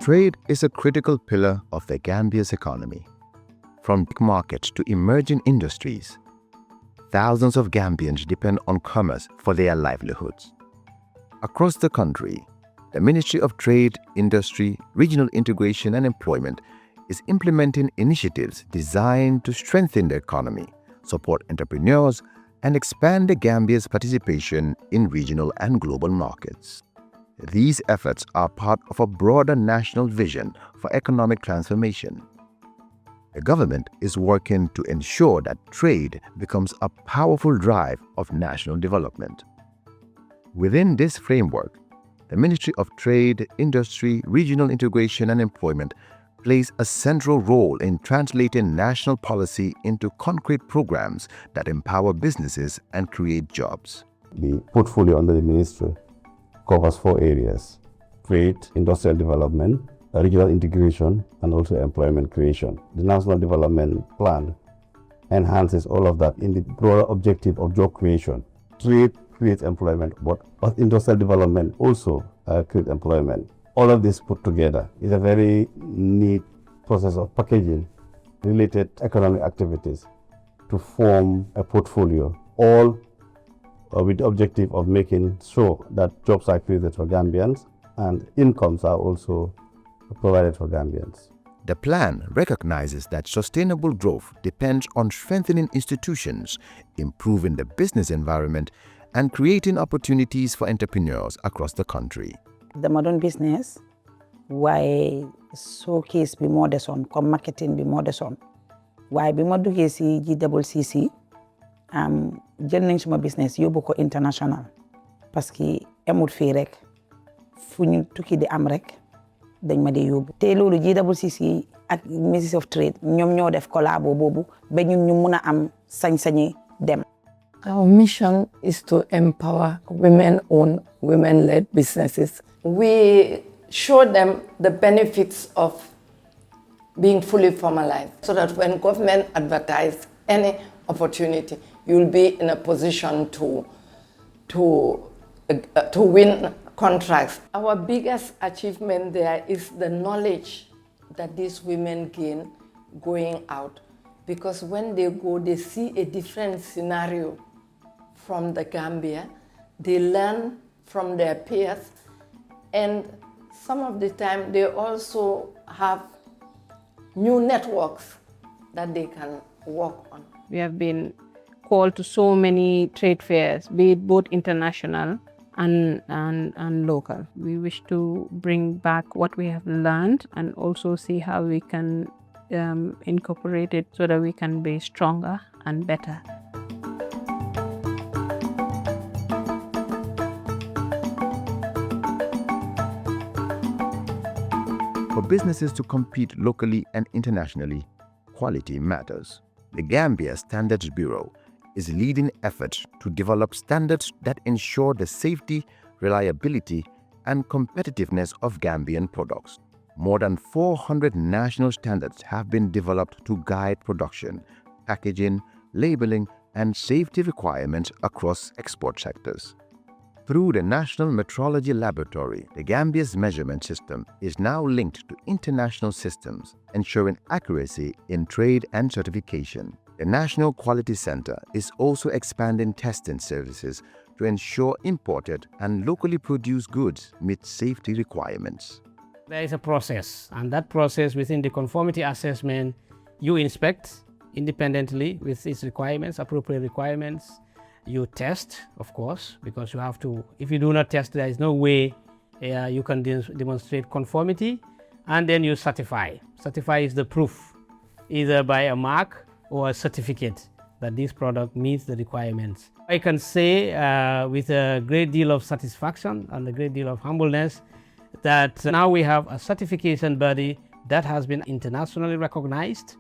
Trade is a critical pillar of the Gambia's economy. From markets to emerging industries, thousands of Gambians depend on commerce for their livelihoods. Across the country, the Ministry of Trade, Industry, Regional Integration and Employment is implementing initiatives designed to strengthen the economy, support entrepreneurs, and expand the Gambia's participation in regional and global markets. These efforts are part of a broader national vision for economic transformation. The government is working to ensure that trade becomes a powerful drive of national development. Within this framework, the Ministry of Trade, Industry, Regional Integration and Employment plays a central role in translating national policy into concrete programs that empower businesses and create jobs. The portfolio under the ministry covers 4 areas: trade, industrial development, regional integration, and also employment creation. The National Development Plan enhances all of that in the broader objective of job creation. Trade creates employment, but industrial development also creates employment. All of this put together is a very neat process of packaging related economic activities to form a portfolio, all with the objective of making sure that jobs are created for Gambians and incomes are also provided for Gambians. The plan recognizes that sustainable growth depends on strengthening institutions, improving the business environment, and creating opportunities for entrepreneurs across the country. The modern business, why showcase bi moo desoon comme marketing bi moo desoon waaye bi ma duggee si GCC jël nañ suma business yóbbu ko international parce que amul fii rek fu ñu tukki di am rek dañ ma di yóbbu te loolu GCC ak Ministry of Trade ñoom ñoo def collabo boobu ba ñun ñu mun a am sañ-sañi dem. Our mission is to empower women-owned, women-led businesses. We show them the benefits of being fully formalized so that when government advertise any opportunity, you'll be in a position to win contracts. Our biggest achievement there is the knowledge that these women gain going out, because when they go, they see a different scenario from the Gambia. They learn from their peers, and some of the time they also have new networks that they can work on. We have been called to so many trade fairs, be it both international and local. We wish to bring back what we have learned and also see how we can incorporate it so that we can be stronger and better. For businesses to compete locally and internationally, quality matters. The Gambia Standards Bureau is leading efforts to develop standards that ensure the safety, reliability, and competitiveness of Gambian products. More than 400 national standards have been developed to guide production, packaging, labeling, and safety requirements across export sectors. Through the National Metrology Laboratory, the Gambia's measurement system is now linked to international systems, ensuring accuracy in trade and certification. The National Quality Center is also expanding testing services to ensure imported and locally produced goods meet safety requirements. There is a process, and that process within the conformity assessment, you inspect independently with its requirements, appropriate requirements. You test, of course, because you have to. If you do not test, there is no way you can demonstrate conformity, and then you certify. Certify is the proof, either by a mark or a certificate that this product meets the requirements. I can say with a great deal of satisfaction and a great deal of humbleness that now we have a certification body that has been internationally recognized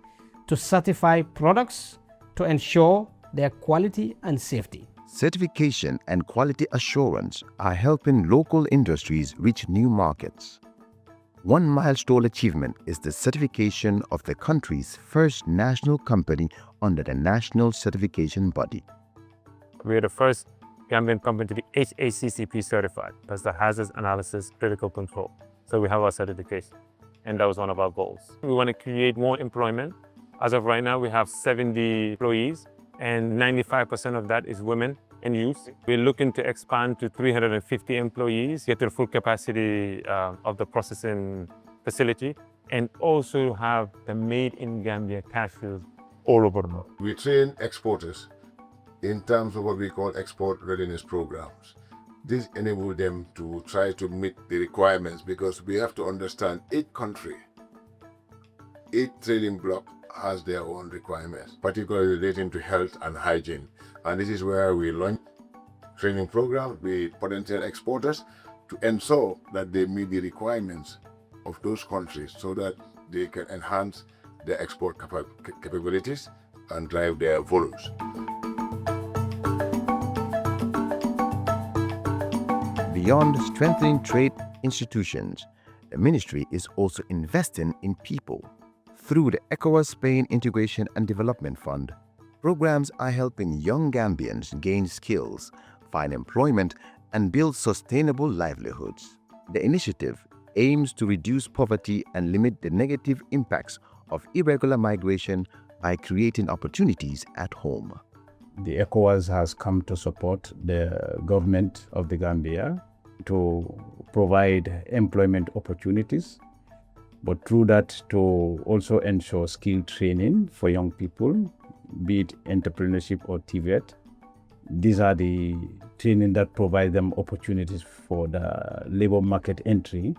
to certify products to ensure their quality and safety. Certification and quality assurance are helping local industries reach new markets. One milestone achievement is the certification of the country's first national company under the National Certification Body. We are the first Gambian company to be HACCP certified. That's the Hazards Analysis Critical Control. So we have our certification. and that was one of our goals. We want to create more employment. As of right now, we have 70 employees, and 95% of that is women and youth. We're looking to expand to 350 employees, get to the full capacity of the processing facility, and also have the Made in Gambia cashews all over the world. We train exporters in terms of what we call export readiness programs. This enables them to try to meet the requirements, because we have to understand each country, each trading bloc has their own requirements, particularly relating to health and hygiene. And this is where we launch training programs with potential exporters to ensure that they meet the requirements of those countries so that they can enhance their export capabilities and drive their volumes. Beyond strengthening trade institutions, the ministry is also investing in people. Through the ECOWAS Spain Integration and Development Fund, programs are helping young Gambians gain skills, find employment, and build sustainable livelihoods. The initiative aims to reduce poverty and limit the negative impacts of irregular migration by creating opportunities at home. The ECOWAS has come to support the government of the Gambia to provide employment opportunities, but through that to also ensure skill training for young people, be it entrepreneurship or TVET. These are the training that provide them opportunities for the labor market entry,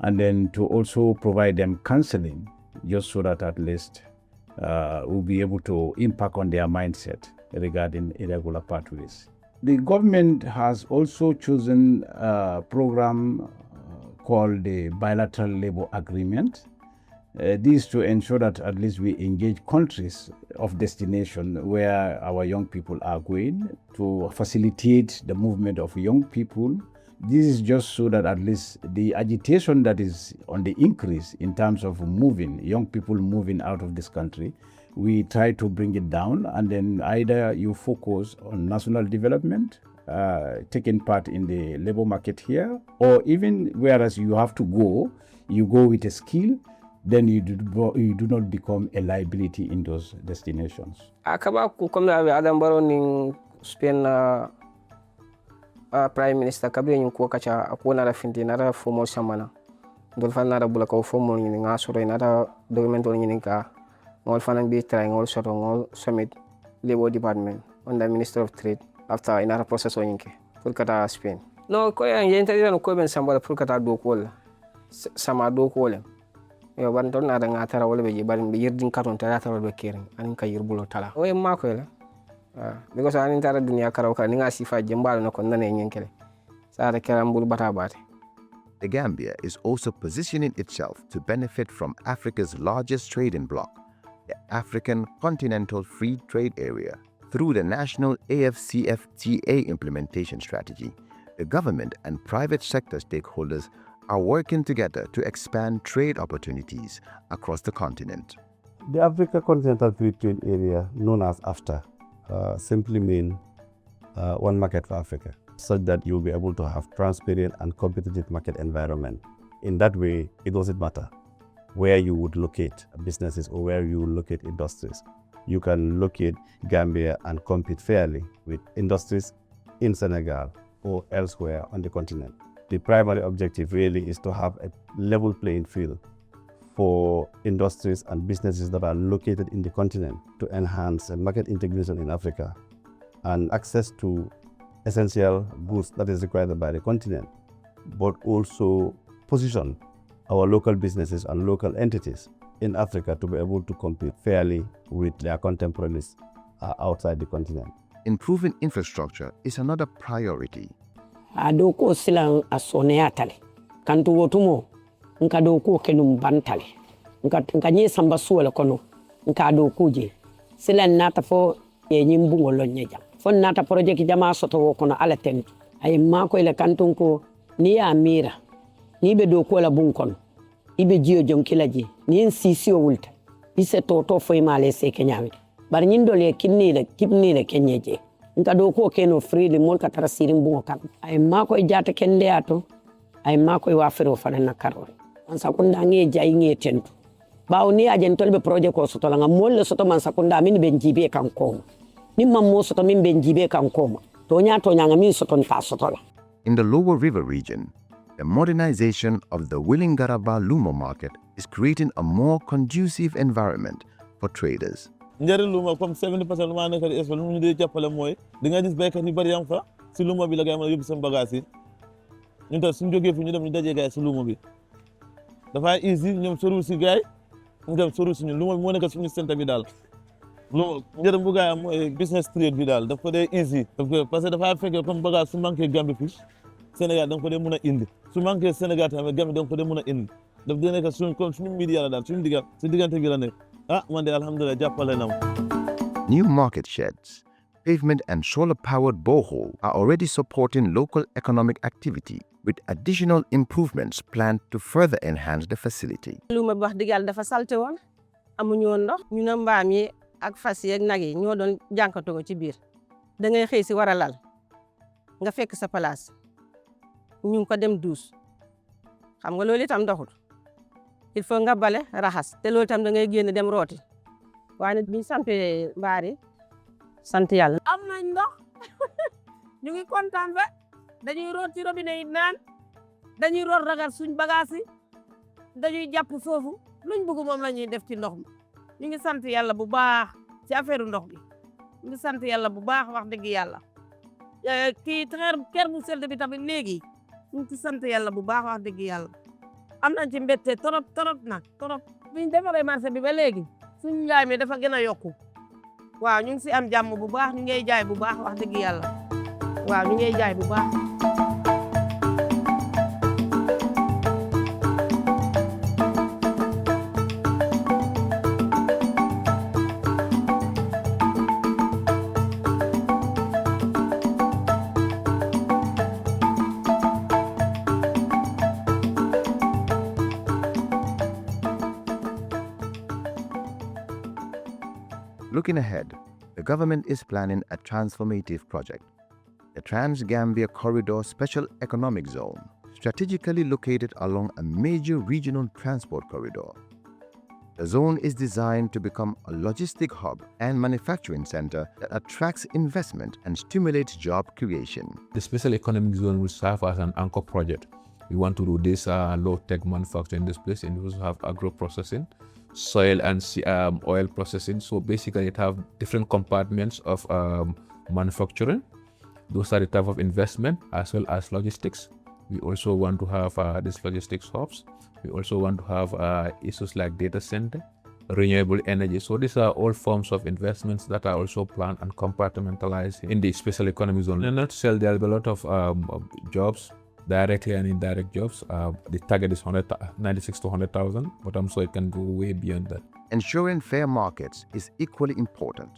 and then to also provide them counseling, just so that at least we'll be able to impact on their mindset regarding irregular pathways. The government has also chosen a program called the Bilateral Labor Agreement. This to ensure that at least we engage countries of destination where our young people are going, to facilitate the movement of young people. This is just so that at least the agitation that is on the increase in terms of moving, young people moving out of this country, we try to bring it down, and then either you focus on national development, taking part in the labor market here, or even whereas you have to go, you go with a skill, then you do not become a liability in those destinations. Akaba ku comme Adam Barrow ning Spain Prime Minister kabiri ñu ko kacha akona la finti nara fomo samana dol fa nara bula ko fomo ni nga soro nara documento ni ka ngol fanan bi try ngol soto ngol summit labor department under Minister of Trade after inara process o nyinke pour kata Spain no ko ya yenta no ko ben sambala pour kata do ko sama do ko le yo ban ton nada nga tara wala be barin be yirdin katon tara tara be kering anin ka yirbulo tala o ma ko le because anin tara dunia karaw ka ninga sifa jembal no ko nane nyenkele sara kerambul bata bate. The Gambia is also positioning itself to benefit from Africa's largest trading bloc, the African Continental Free Trade Area. Through the national AFCFTA implementation strategy, the government and private sector stakeholders are working together to expand trade opportunities across the continent. The Africa Continental Free Trade Area, known as AFTA, simply mean one market for Africa, such that you'll be able to have transparent and competitive market environment. In that way, it doesn't matter where you would locate businesses or where you would locate industries. You can locate Gambia and compete fairly with industries in Senegal or elsewhere on the continent. The primary objective really is to have a level playing field for industries and businesses that are located in the continent to enhance market integration in Africa and access to essential goods that is required by the continent, but also position our local businesses and local entities in Africa to be able to compete fairly with their contemporaries outside the continent. Improving infrastructure is another priority. Adoko silang asone atale kantu wotumo nka doko kenum bantale nka nye samba suwala kono nka doko je silan nata fo ye nyimbu ngolo nyeja fo nata project jama soto wo kono alaten ay mako ile kantu ko ni ya mira ni be doko la bun kono ibe jiyo jonkilaji ni en sisi o wulta ise toto fo imale se kenyawe bar nyindole kipni le kenyeje nka doko keno freely mol ka tara sirim bungo kan ay mako e jata kende ato ay mako e wafero fana na karol Mansakunda nge jay nge tentu. Bawo ni ajen tolbe projet ko soto la ngam soto Mansakunda min ben jibe kan koma. Ni mammo soto min ben jibe kan koma. Tonya ngam soto nta soto la. In the lower river region, the modernization of the Willingaraba Lumo market is creating a more conducive environment for traders. Njëriñ luma comme 70% maa nekk di espèce ñu di jàppale mooy di nga gis béykat yu bari yang fa si luma bi la gay mën a yóbbu seen bagage yi ñun tam suñu jógee fi ñu dem ñu dajee gaay si luma bi dafa easy ñoom sorul si gaay ñu dem sorul si ñun luma bi moo nekk suñu centre bi daal luma njëriñ bu gaay am mooy business trade bi daal daf ko dee easy parce que dafa fekk comme bagage su manqué Gambie fii Sénégal da nga ko dee mën a indi su manqué Sénégal tamit Gambie da nga ko dee mën a indi daf dee nekk suñu comme suñu media la daal suñu diggante bi la nekk New market sheds, pavement and solar-powered borehole are already supporting local economic activity with additional improvements planned to further enhance the facility. Luma bi wax dëgg yàlla dafa salte woon amuñu woon ndox ñu ne mbaam yi ak fas yi ak nag yi ñoo doon jànkatoo ko ci biir da ngay xëy si war a lal nga fekk sa place ñu ko dem duus xam nga loolu itam doxul il faut nga bale raxas te loolu tam da ngay génn dem rooti waaye nag biñ sampee mbaar yi sant yàlla am nañ ndox ñu ngi kontaan ba dañuy root ci robinet yi naan dañuy root ragal suñ bagage yi dañuy jàpp foofu luñ bëgg moom la ñuy def ci ndox mi ñu ngi sant yàlla bu baax ci affaire ndox bi ñu ngi sant yàlla bu baax wax dëgg yàlla kii kër bu sell bi tamit léegi ñu ngi ci sant yàlla bu baax wax dëgg yàlla am nañ ci mbette torop nag torop biñ defaree marché bi ba léegi suñu njaay mi dafa gën a yokku waaw ñu ngi si am jàmm bu baax ñu ngay jaay bu baax wax dëgg yàlla waaw ñu ngay jaay bu baax. Looking ahead, the government is planning a transformative project, the Trans-Gambia Corridor Special Economic Zone, strategically located along a major regional transport corridor. The zone is designed to become a logistic hub and manufacturing center that attracts investment and stimulates job creation. The Special Economic Zone will serve as an anchor project. We want to do this low-tech manufacturing in this place, and we also have agro-processing, soil and oil processing. So basically it have different compartments of manufacturing. Those are the type of investment as well as logistics. We also want to have these logistics hubs. We also want to have issues like data center, renewable energy. So these are all forms of investments that are also planned and compartmentalized in the special economic zone. In a nutshell, there will be a lot of jobs, directly and indirect jobs. The target is 96 to 100,000, but I'm sure it can go way beyond that. Ensuring fair markets is equally important.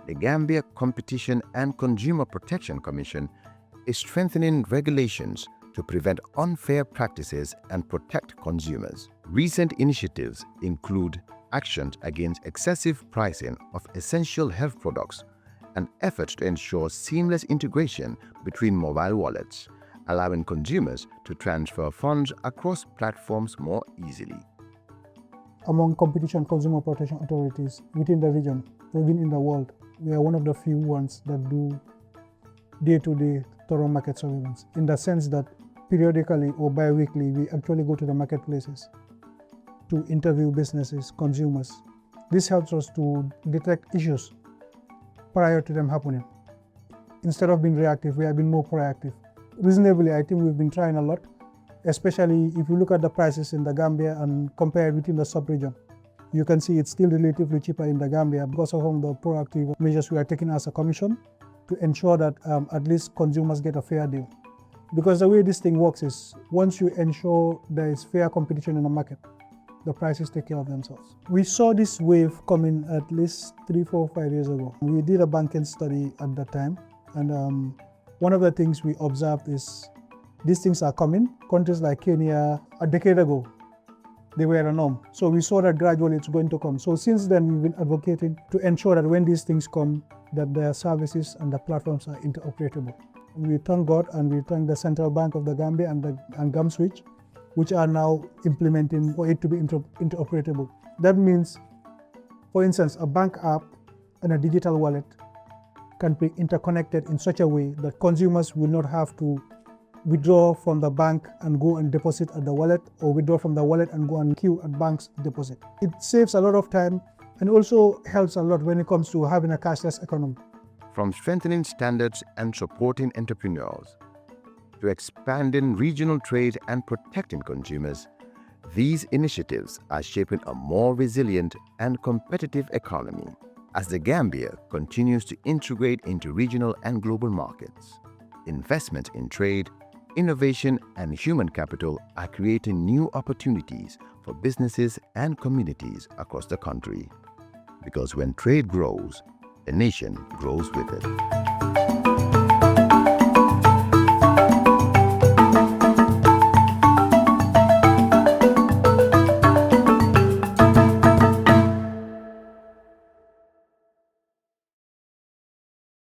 The Gambia Competition and Consumer Protection Commission is strengthening regulations to prevent unfair practices and protect consumers. Recent initiatives include actions against excessive pricing of essential health products and efforts to ensure seamless integration between mobile wallets, allowing consumers to transfer funds across platforms more easily. Among competition consumer protection authorities within the region, even in the world, we are one of the few ones that do day-to-day thorough market surveillance, in the sense that periodically or bi-weekly, we actually go to the marketplaces to interview businesses, consumers. This helps us to detect issues prior to them happening. Instead of being reactive, we have been more proactive. Reasonably, I think we've been trying a lot, especially if you look at the prices in the Gambia and compare it within the sub-region. You can see it's still relatively cheaper in the Gambia because of the proactive measures we are taking as a commission to ensure that at least consumers get a fair deal. Because the way this thing works is, once you ensure there is fair competition in the market, the prices take care of themselves. We saw this wave coming at least 3, 4, 5 years ago. We did a banking study at that time, and one of the things we observed is these things are coming. Countries like Kenya, a decade ago, they were a norm. So we saw that gradually it's going to come. So since then, we've been advocating to ensure that when these things come, that their services and the platforms are interoperable. We thank God and we thank the Central Bank of the Gambia and GAMSwitch, which are now implementing for it to be interoperable. That means, for instance, a bank app and a digital wallet can be interconnected in such a way that consumers will not have to withdraw from the bank and go and deposit at the wallet, or withdraw from the wallet and go and queue at bank's deposit. It saves a lot of time and also helps a lot when it comes to having a cashless economy. From strengthening standards and supporting entrepreneurs to expanding regional trade and protecting consumers, these initiatives are shaping a more resilient and competitive economy as the Gambia continues to integrate into regional and global markets. Investment in trade, innovation, and human capital are creating new opportunities for businesses and communities across the country. Because when trade grows, a nation grows with it.